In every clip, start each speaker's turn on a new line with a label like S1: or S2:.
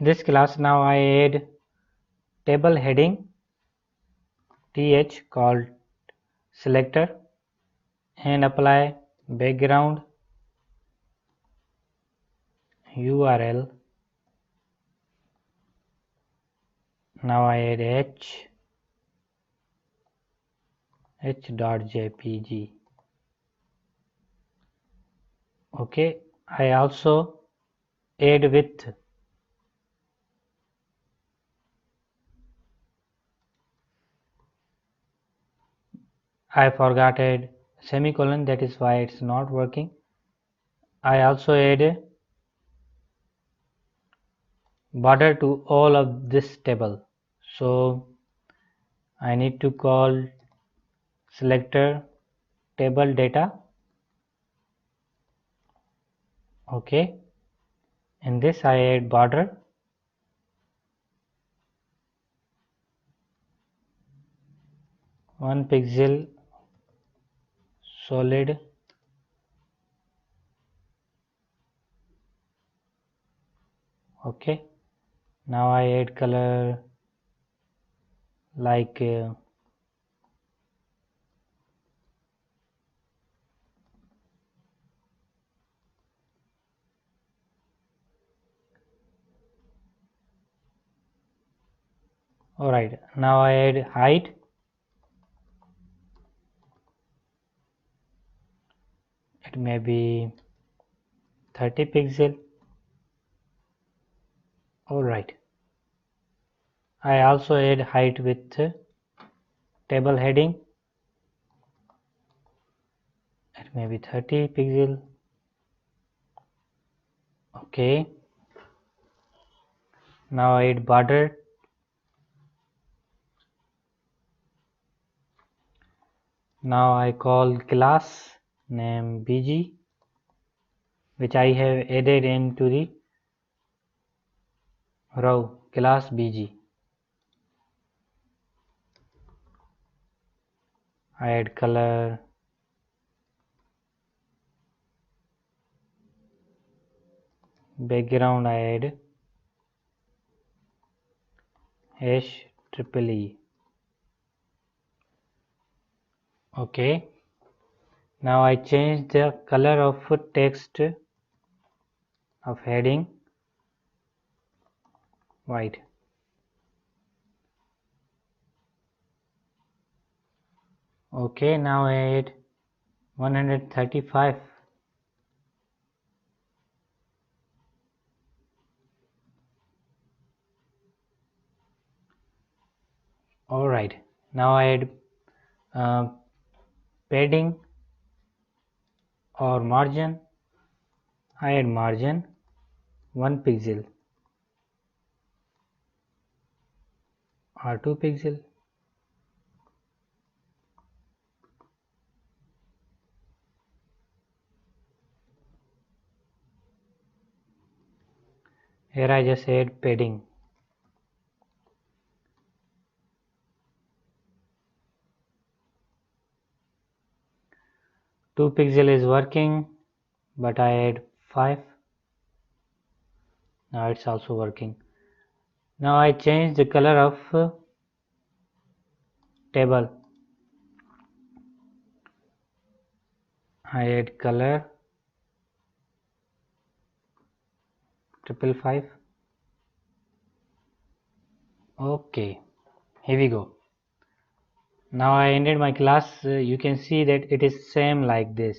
S1: this class now I add table heading th called selector and apply background URL. Now I add h.jpg. Okay, I also add width. I forgot add semicolon, that is why it's not working. I also add border to all of this table, so I need to call selector table data. Okay, in this I add border, one pixel solid, okay. Now I add color like alright, now I add height, it may be 30 pixel. Alright, I also add height with table heading, it may be 30 pixel. Okay, now I add border, now I call class name bg, which I have added into the row class bg. I add color, background I add HEE. Okay, now I change the color of text of heading white. Okay, now I add 135. Alright, now I add padding or margin. I add margin 1 pixel or 2 pixel. Here I just add padding. Two pixel is working, but I add 5. Now it's also working. Now I change the color of table. I add color 555. Okay, here we go. Now I ended my class. You can see that it is same like this.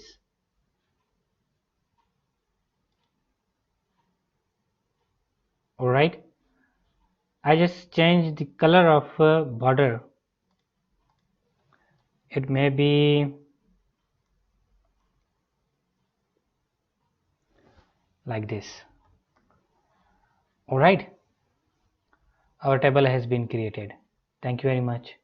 S1: Alright, I just changed the color of border. It may be like this. Alright, our table has been created. Thank you very much.